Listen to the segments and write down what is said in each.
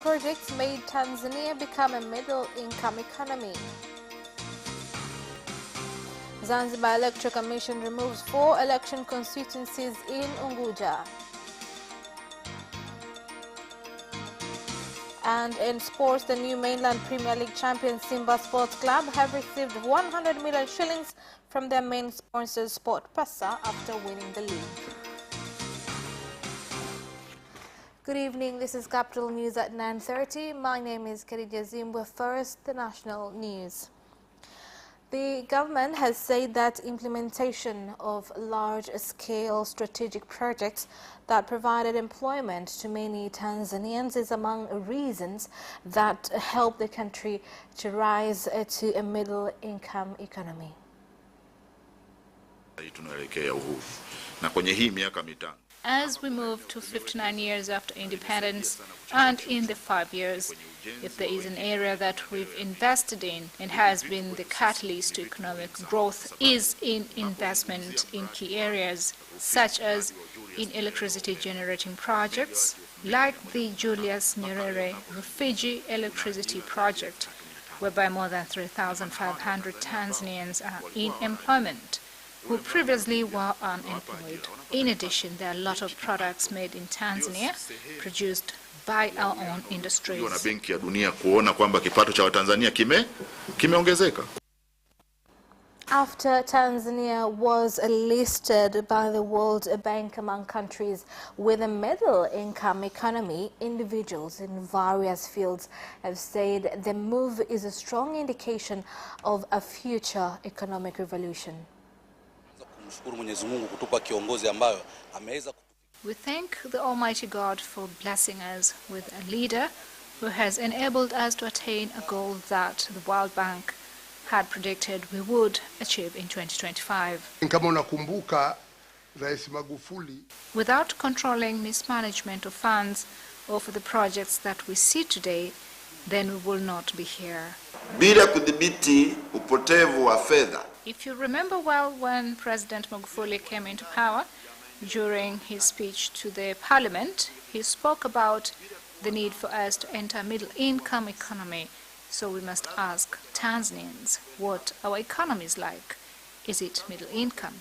Projects made Tanzania become a middle-income economy. Zanzibar Electoral Commission removes 4 election constituencies in Unguja. And in sports, the new mainland Premier League champion Simba Sports Club have received 100 million shillings from their main sponsor SportPesa after winning the league. Good evening, this is Capital News at 9:30. My name is Khadija Zimbwe. First, the national news. The government has said that implementation of large-scale strategic projects that provided employment to many Tanzanians is among reasons that help the country to rise to a middle-income economy. As we move to 59 years after independence, and in the 5 years, if there is an area that we've invested in and has been the catalyst to economic growth, is in investment in key areas, such as in electricity generating projects, like the Julius Nyerere Refugee Electricity Project, whereby more than 3,500 Tanzanians are in employment, who previously were unemployed. In addition, there are a lot of products made in Tanzania produced by our own industries. After Tanzania was listed by the World Bank among countries with a middle-income economy, individuals in various fields have said the move is a strong indication of a future economic revolution. We thank the Almighty God for blessing us with a leader who has enabled us to attain a goal that the World Bank had predicted we would achieve in 2025. Without controlling mismanagement of funds or for the projects that we see today, then we will not be here. If you remember well, when President Magufuli came into power, during his speech to the parliament, he spoke about the need for us to enter a middle-income economy. So we must ask Tanzanians what our economy is like. Is it middle-income?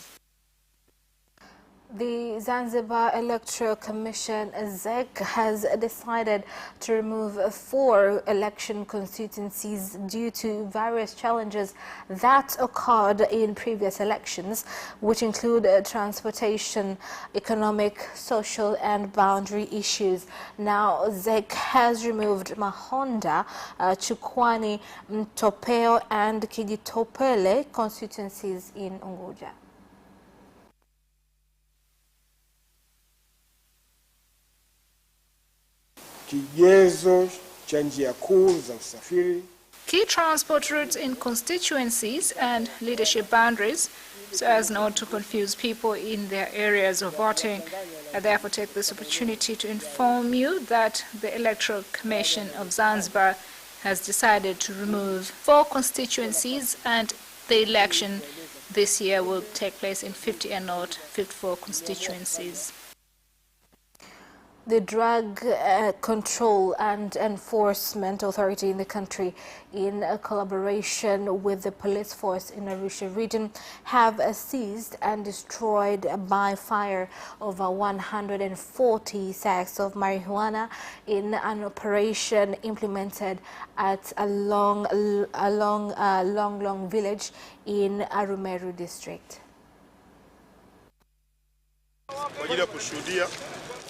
The Zanzibar Electoral Commission, ZEC, has decided to remove 4 election constituencies due to various challenges that occurred in previous elections, which include transportation, economic, social and boundary issues. Now, ZEC has removed Mahonda, Chukwani, Mtopeo and Kijitopele constituencies in Unguja. Key transport routes in constituencies and leadership boundaries, so as not to confuse people in their areas of voting. I therefore take this opportunity to inform you that the Electoral Commission of Zanzibar has decided to remove 4 constituencies, and the election this year will take place in 50 and not 54 constituencies. The Drug Control and Enforcement Authority in the country, in collaboration with the police force in Arusha region, have seized and destroyed by fire over 140 sacks of marijuana in an operation implemented at a long village in Arumeru district.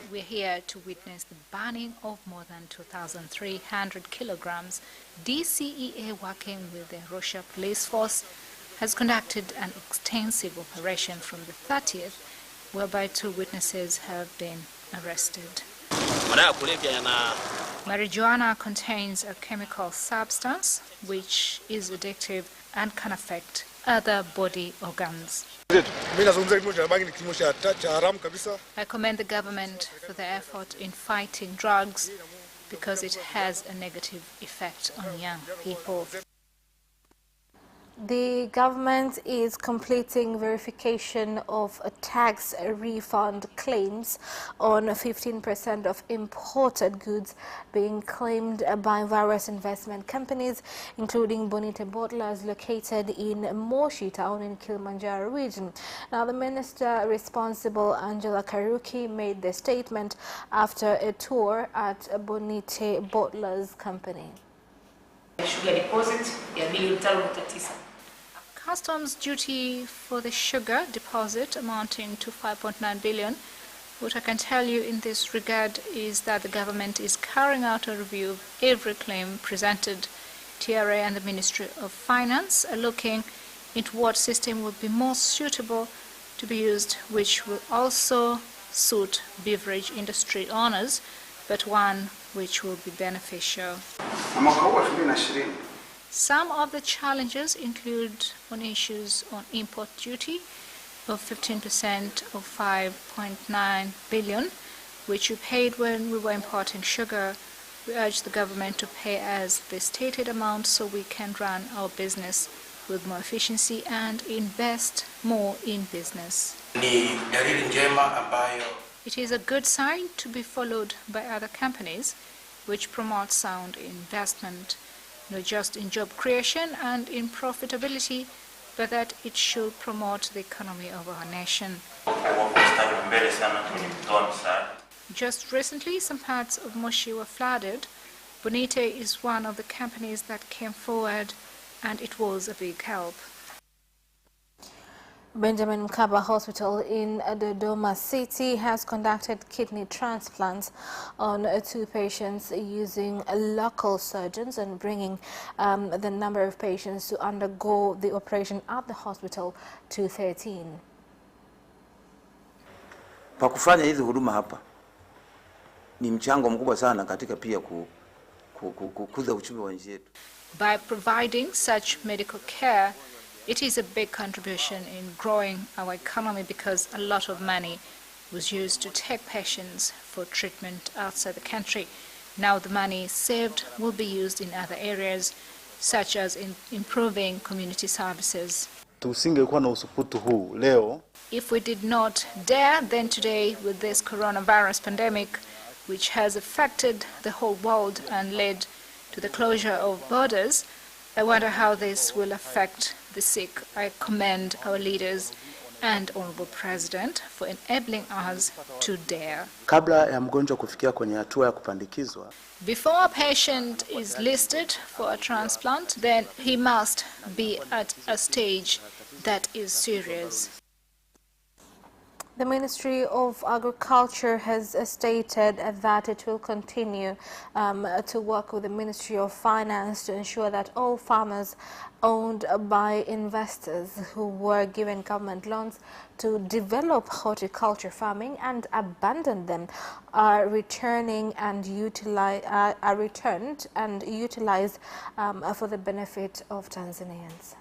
We're here to witness the burning of more than 2,300 kilograms. DCEA, working with the Arusha police force, has conducted an extensive operation from the 30th, whereby 2 witnesses have been arrested. Marijuana contains a chemical substance which is addictive and can affect other body organs. I commend the government for their effort in fighting drugs because it has a negative effect on young people. The government is completing verification of tax refund claims on 15% of imported goods being claimed by various investment companies, including Bonite Bottlers located in Moshi town in Kilimanjaro region. Now, the minister responsible, Angela Karuki, made the statement after a tour at Bonite Bottlers company. Sugar deposit ya bilioni 5.9. Customs duty for the sugar deposit amounting to 5.9 billion. What I can tell you in this regard is that the government is carrying out a review of every claim presented. TRA and the Ministry of Finance are looking into what system would be most suitable to be used, which will also suit beverage industry owners, but one which will be beneficial. Some of the challenges include on issues on import duty of 15% of 5.9 billion, which we paid when we were importing sugar. We urge the government to pay as the stated amount so we can run our business with more efficiency and invest more in business. It is a good sign to be followed by other companies which promote sound investment, not just in job creation and in profitability, but that it should promote the economy of our nation. Just recently, some parts of Moshi were flooded. Bonite is one of the companies that came forward, and it was a big help. Benjamin Mkapa Hospital in Dodoma City has conducted kidney transplants on 2 patients using local surgeons and bringing the number of patients to undergo the operation at the hospital to 13. Pa kufanya hizi huduma hapa ni mchango mkubwa sana katika pia kukuza uchumi wa nchi yetu. By providing such medical care, it is a big contribution in growing our economy because a lot of money was used to take patients for treatment outside the country. Now the money saved will be used in other areas, such as in improving community services. Tusingekuwa na usuputu huu leo. If we did not dare, then today, with this coronavirus pandemic, which has affected the whole world and led to the closure of borders, I wonder how this will affect the ZEC. I commend our leaders and Honorable President for enabling us to dare. Kabla ya mgonjwa kufikia kwenye hatua ya kupandikizwa, before a patient is listed for a transplant, then he must be at a stage that is serious. The Ministry of Agriculture has stated that it will continue to work with the Ministry of Finance to ensure that all farmers owned by investors who were given government loans to develop horticulture farming and abandon them are returned and utilized for the benefit of Tanzanians.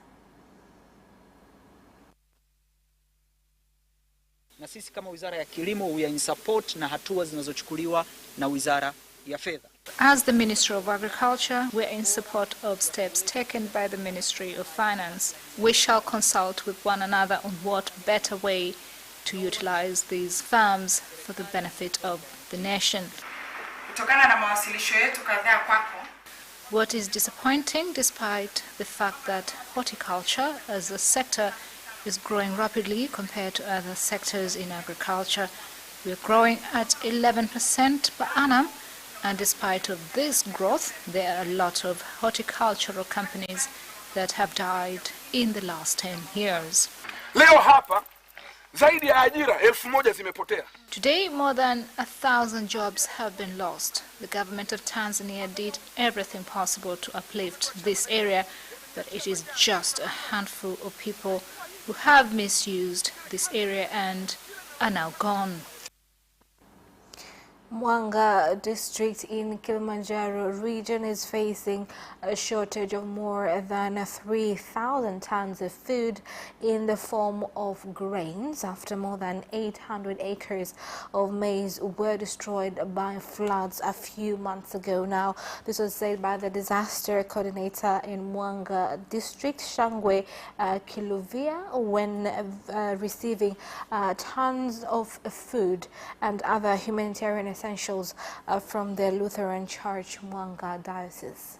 Na sisi kama Wizara ya Kilimo we are in support na hatua zinazochukuliwa na Wizara ya Fedha. As the Ministry of Agriculture, we are in support of steps taken by the Ministry of Finance. We shall consult with one another on what better way to utilize these farms for the benefit of the nation. Kutokana na mawasilisho yetu kadhaa kwako, what is disappointing, despite the fact that horticulture as a sector is growing rapidly compared to other sectors in agriculture. We are growing at 11% per annum, and despite of this growth, there are a lot of horticultural companies that have died in the last 10 years. Leo hapa zaidi ya ajira 1000 zimepotea. Today, more than 1,000 jobs have been lost. The government of Tanzania did everything possible to uplift this area, but it is just a handful of people who have misused this area and are now gone. Mwanga district in Kilimanjaro region is facing a shortage of more than 3,000 tons of food in the form of grains after more than 800 acres of maize were destroyed by floods a few months ago now. This was said by the disaster coordinator in Mwanga district, Shangwe Kiluvia, when receiving tons of food and other humanitarian essentials from the Lutheran Church Mwanga Diocese.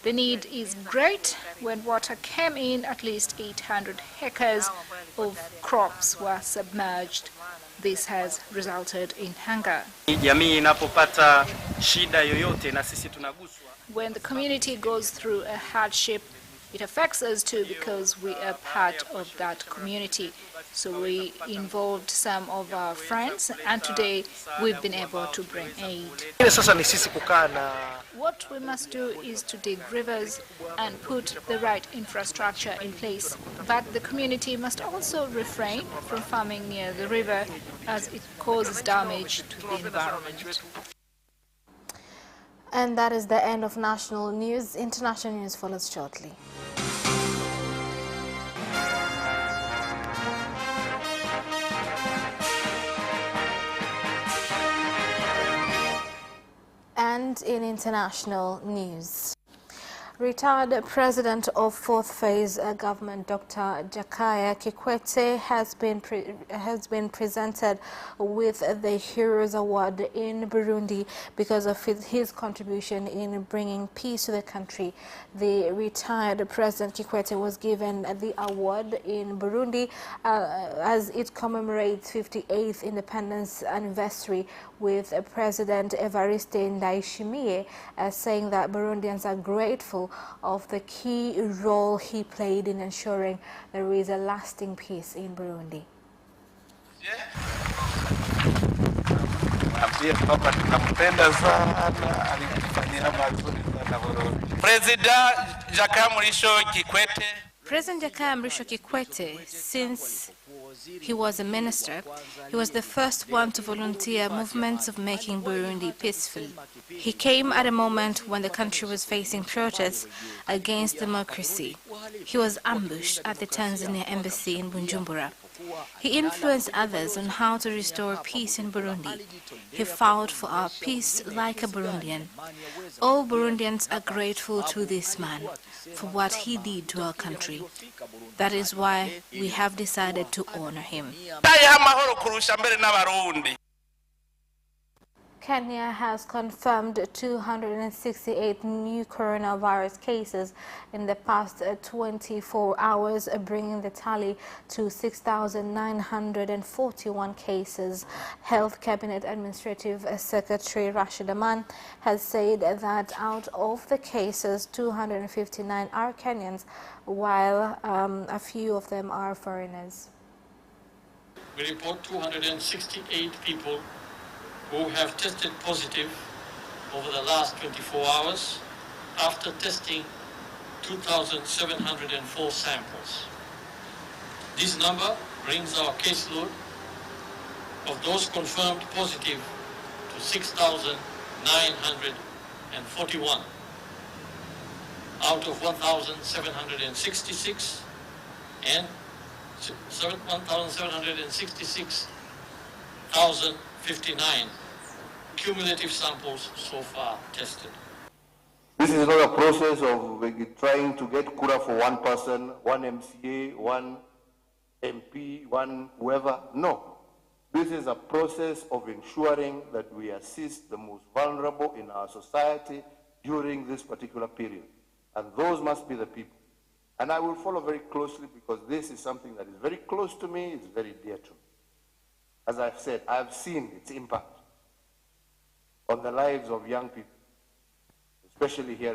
The need is great. When water came in, at least 800 hectares of crops were submerged. This has resulted in hunger. When the community goes through a hardship, it affects us too because we are part of that community. So we involved some of our friends and today we've been able to bring aid. What we must do is to dig rivers and put the right infrastructure in place. But the community must also refrain from farming near the river as it causes damage to the environment. And that is the end of national news. International news follows shortly. And in international news, retired President of Fourth Phase Government Dr. Jakaya Kikwete has been presented with the Heroes Award in Burundi because of his contribution in bringing peace to the country. The retired President Kikwete was given the award in Burundi as it commemorates 58th independence anniversary, with President Evariste Ndayishimiye saying that Burundians are grateful of the key role he played in ensuring there is a lasting peace in Burundi. President Jakaya Mrisho Kikwete, since he was a minister, he was the first one to volunteer movements of making Burundi peaceful. He came at a moment when the country was facing protests against democracy. He was ambushed at the Tanzania embassy in Bujumbura. He influenced others on how to restore peace in Burundi. He fought for our peace like a Burundian. All Burundians are grateful to this man for what he did to our country. That is why we have decided to honor him. Kenya has confirmed 268 new coronavirus cases in the past 24 hours, bringing the tally to 6,941 cases. Health Cabinet Administrative Secretary Rashid Aman has said that out of the cases, 259 are Kenyans, while a few of them are foreigners. We report 268 people who have tested positive over the last 24 hours after testing 2,704 samples. This number brings our caseload of those confirmed positive to 6,941 out of 1,766 and 1,766,059 cumulative samples so far tested. This is not a process of trying to get cura for one person, one MCA, one MP, one whoever. No. This is a process of ensuring that we assist the most vulnerable in our society during this particular period. And those must be the people. And I will follow very closely because this is something that is very close to me, it's very dear to me. As I've said, I've seen its impact on the lives of young people, especially here.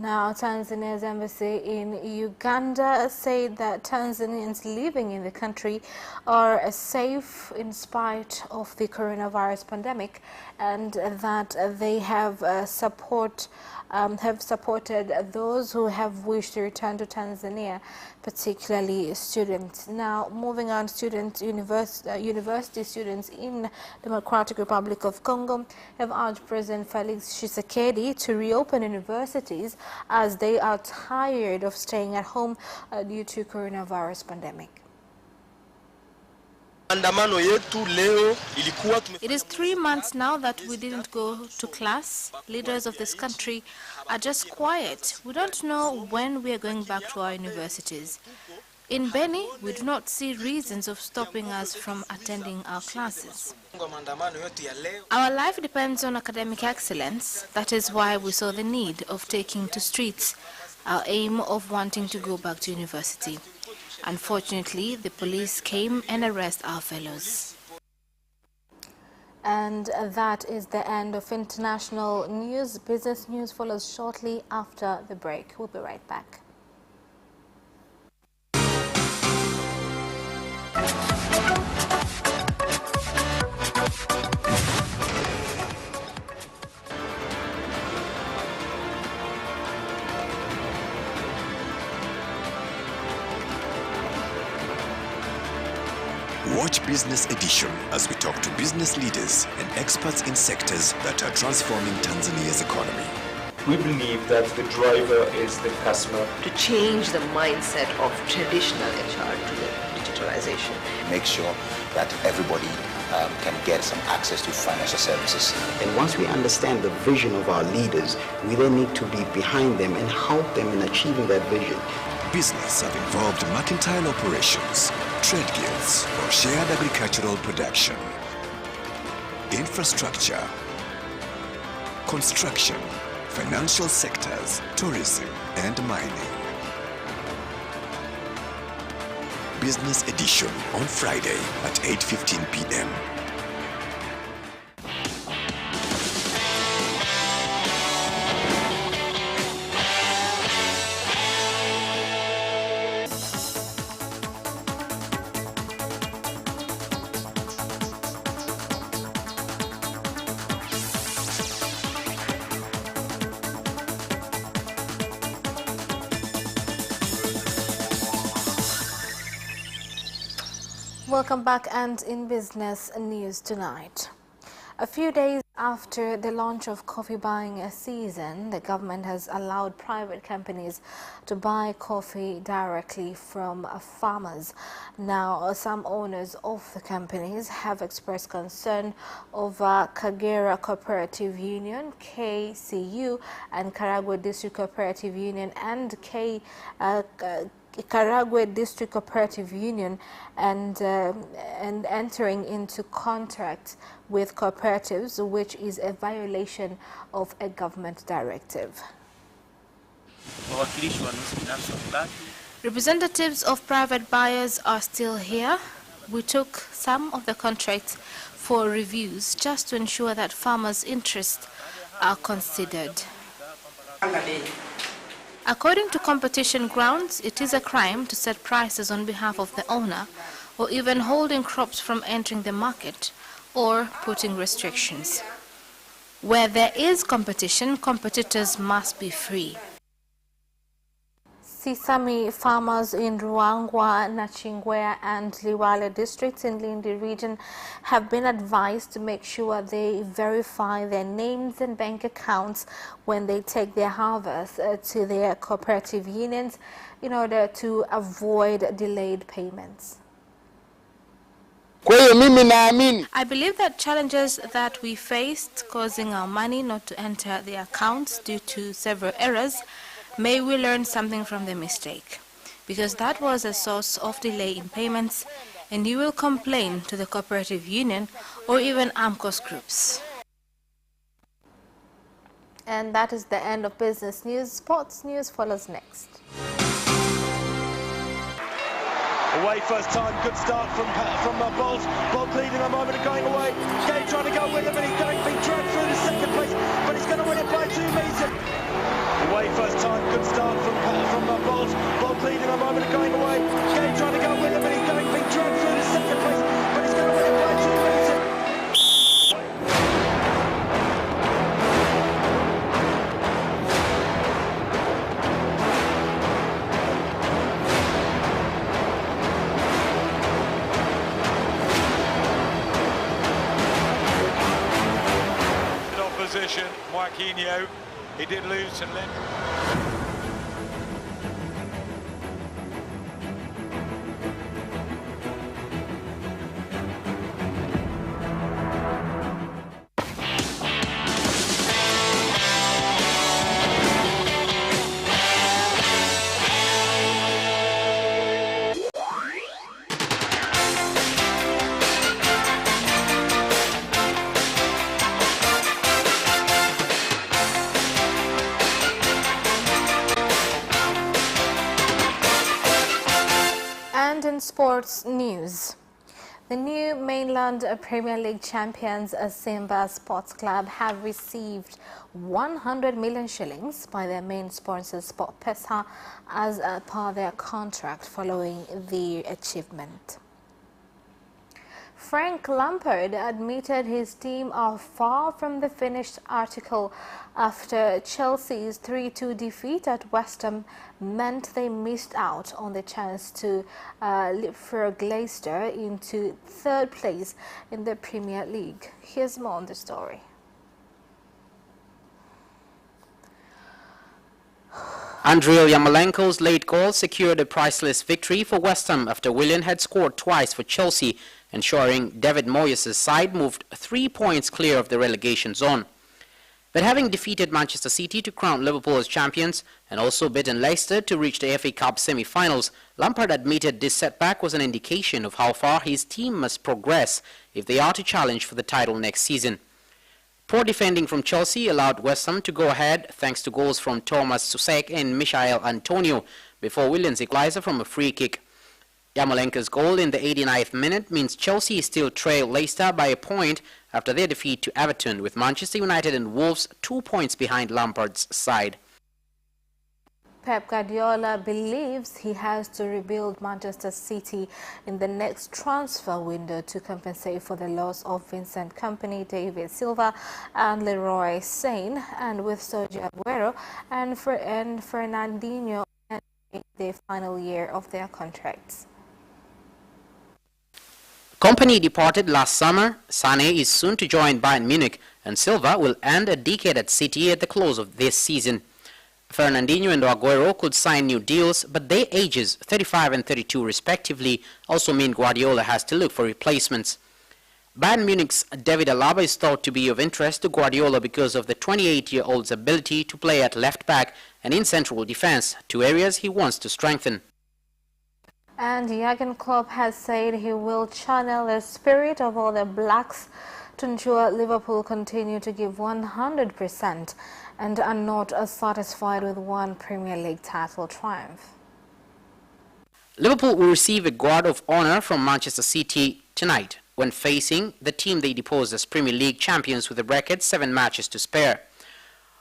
Now, Tanzania's embassy in Uganda said that Tanzanians living in the country are safe in spite of the coronavirus pandemic, and that they have supported those who have wished to return to Tanzania, particularly students. Now, moving on, university students in Democratic Republic of Congo have urged President Felix Tshisekedi to reopen universities as they are tired of staying at home due to coronavirus pandemic. It is 3 months now that we didn't go to class. Leaders of this country are just quiet. We don't know when we are going back to our universities. In Beni, we do not see reasons of stopping us from attending our classes. Our life depends on academic excellence. That is why we saw the need of taking to streets, our aim of wanting to go back to university. Unfortunately, the police came and arrested our fellows. And that is the end of international news. Business news follows shortly after the break. We'll be right back. Watch Business Edition as we talk to business leaders and experts in sectors that are transforming Tanzania's economy. We believe that the driver is the customer. To change the mindset of traditional HR to the digitalization. Make sure that everybody can get some access to financial services. And once we understand the vision of our leaders, we then need to be behind them and help them in achieving that vision. Business have involved mercantile operations, trade guilds, or shared agricultural production, infrastructure, construction, financial sectors, tourism, and mining. Business Edition on Friday at 8:15 p.m. Welcome back, and in business news tonight. A few days after the launch of coffee buying season, the government has allowed private companies to buy coffee directly from farmers. Now, some owners of the companies have expressed concern over Kagera Cooperative Union, KCU, and Karagwe District Cooperative Union and Karagwe District Cooperative Union and entering into contracts with cooperatives, which is a violation of a government directive. Representatives of private buyers are still here. We took some of the contracts for reviews just to ensure that farmers' interests are considered. According to competition grounds, it is a crime to set prices on behalf of the owner, or even holding crops from entering the market, or putting restrictions. Where there is competition, competitors must be free. Sisami farmers in Ruangwa, Nachingwea and Liwale districts in Lindi region have been advised to make sure they verify their names and bank accounts when they take their harvest to their cooperative unions in order to avoid delayed payments. I believe that challenges that we faced causing our money not to enter the accounts due to several errors, may we learn something from the mistake, because that was a source of delay in payments, and you will complain to the cooperative union or even AMCOS groups. And that is the end of business news. Sports news follows next. Away first time, good start from Bolt. Bolt leading a moment of going away. Gay trying to go with him, and he's going to be dragged through the second place, but he's going to win it by 2 meters. Away first time. position, Marquinhos. He did lose to Lim. And in sports news, the new mainland Premier League champions Zanzibar Sports Club have received 100 million shillings by their main sponsor SportPesa as per their contract following the achievement. Frank Lampard admitted his team are far from the finished article after Chelsea's 3-2 defeat at West Ham meant they missed out on the chance to leapfrog Leicester into third place in the Premier League. Here's more on the story. Andriy Yarmolenko's late goal secured a priceless victory for West Ham after Willian had scored twice for Chelsea, ensuring David Moyes' side moved 3 points clear of the relegation zone. But having defeated Manchester City to crown Liverpool as champions and also beaten Leicester to reach the FA Cup semi-finals, Lampard admitted this setback was an indication of how far his team must progress if they are to challenge for the title next season. Poor defending from Chelsea allowed West Ham to go ahead thanks to goals from Thomas Susek and Michael Antonio before Willian's equalizer from a free kick. Yarmolenko's goal in the 89th minute means Chelsea still trail Leicester by a point after their defeat to Everton, with Manchester United and Wolves 2 points behind Lampard's side. Pep Guardiola believes he has to rebuild Manchester City in the next transfer window to compensate for the loss of Vincent Kompany, David Silva and Leroy Sane, and with Sergio Aguero and Fernandinho in the final year of their contracts. Kompany departed last summer, Sané is soon to join Bayern Munich, and Silva will end a decade at City at the close of this season. Fernandinho and Aguero could sign new deals, but their ages, 35 and 32 respectively, also mean Guardiola has to look for replacements. Bayern Munich's David Alaba is thought to be of interest to Guardiola because of the 28-year-old's ability to play at left-back and in central defense, two areas he wants to strengthen. And Jurgen Klopp has said he will channel the spirit of all the Blacks to ensure Liverpool continue to give 100% and are not satisfied with one Premier League title triumph. Liverpool will receive a guard of honour from Manchester City tonight when facing the team they deposed as Premier League champions with a record 7 matches to spare.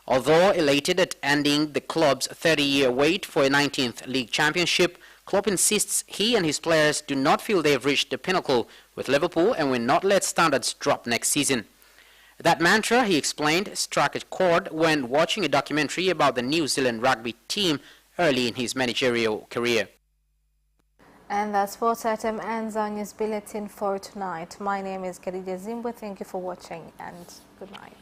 Although elated at ending the club's 30-year wait for a 19th league championship, Klopp insists he and his players do not feel they have reached the pinnacle with Liverpool and will not let standards drop next season. That mantra, he explained, struck a chord when watching a documentary about the New Zealand rugby team early in his managerial career. And that's Sports Item ends our news bulletin for tonight. My name is Khadija Zimbwe. Thank you for watching and good night.